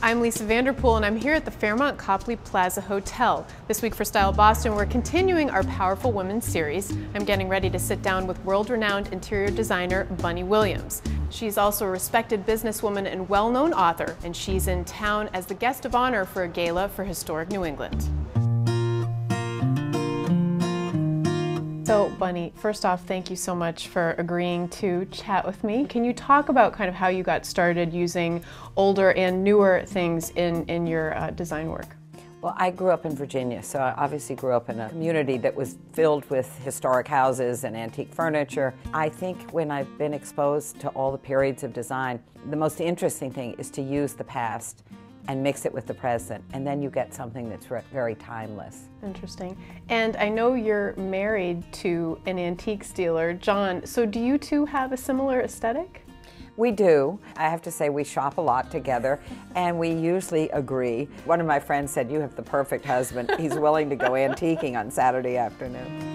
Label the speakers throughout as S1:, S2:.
S1: I'm Lisa Vanderpool, and I'm here at the Fairmont Copley Plaza Hotel. This week for Styleboston, we're continuing our Powerful Women series. I'm getting ready to sit down with world-renowned interior designer Bunny Williams. She's also a respected businesswoman and well-known author, and she's in town as the guest of honor for a gala for historic New England. So, Bunny, first off, thank you so much for agreeing to chat with me. Can you talk about kind of how you got started using older and newer things in your design work?
S2: Well, I grew up in Virginia, so I obviously grew up in a community that was filled with historic houses and antique furniture. I think when I've been exposed to all the periods of design, the most interesting thing is to use the past and mix it with the present, and then you get something that's very timeless.
S1: Interesting. And I know you're married to an antiques dealer, John, so do you two have a similar aesthetic?
S2: We do. I have to say we shop a lot together, and we usually agree. One of my friends said, "You have the perfect husband. He's willing to go antiquing on Saturday afternoon."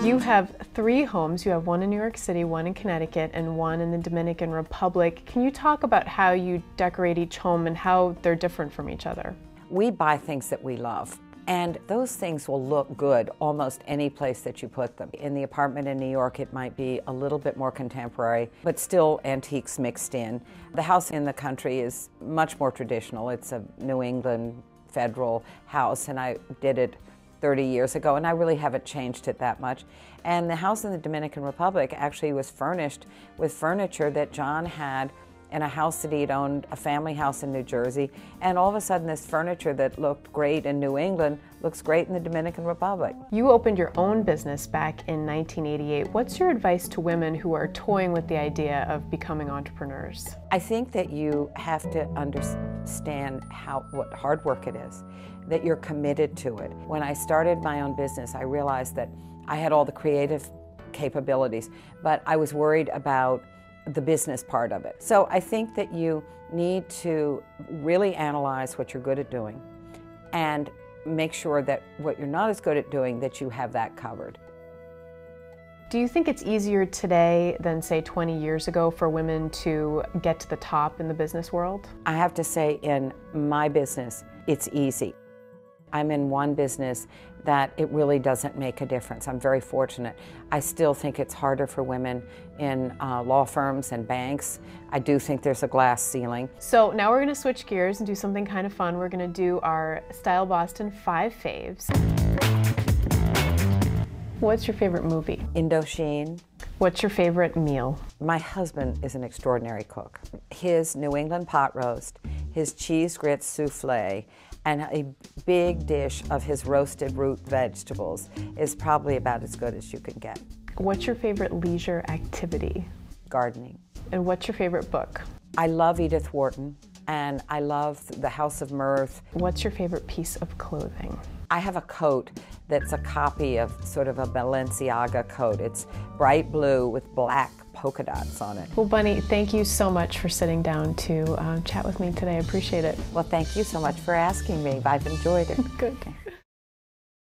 S1: You have 3 homes. You have one in New York City, one in Connecticut, and one in the Dominican Republic. Can you talk about how you decorate each home and how they're different from each other?
S2: We buy things that we love, and those things will look good almost any place that you put them. In the apartment in New York, it might be a little bit more contemporary, but still antiques mixed in. The house in the country is much more traditional. It's a New England federal house, and I did it 30 years ago, and I really haven't changed it that much. And the house in the Dominican Republic actually was furnished with furniture that John had in a house that he'd owned, a family house in New Jersey, and all of a sudden this furniture that looked great in New England looks great in the Dominican Republic.
S1: You opened your own business back in 1988. What's your advice to women who are toying with the idea of becoming entrepreneurs?
S2: I think that you have to understand what hard work it is, that you're committed to it. When I started my own business, I realized that I had all the creative capabilities, but I was worried about the business part of it. So I think that you need to really analyze what you're good at doing and make sure that what you're not as good at doing, that you have that covered.
S1: Do you think it's easier today than, say, 20 years ago for women to get to the top in the business world?
S2: I have to say, in my business, it's easy. I'm in one business that it really doesn't make a difference. I'm very fortunate. I still think it's harder for women in law firms and banks. I do think there's a glass ceiling.
S1: So now we're going to switch gears and do something kind of fun. We're going to do our Styleboston 5 faves. What's your favorite movie?
S2: Indochine.
S1: What's your favorite meal?
S2: My husband is an extraordinary cook. His New England pot roast, his cheese grits souffle, and a big dish of his roasted root vegetables is probably about as good as you can get.
S1: What's your favorite leisure activity?
S2: Gardening.
S1: And what's your favorite book?
S2: I love Edith Wharton, and I love The House of Mirth.
S1: What's your favorite piece of clothing?
S2: I have a coat that's a copy of sort of a Balenciaga coat. It's bright blue with black polka dots on it.
S1: Well, Bunny, thank you so much for sitting down to chat with me today. I appreciate it.
S2: Well, thank you so much for asking me. I've enjoyed it.
S1: Good.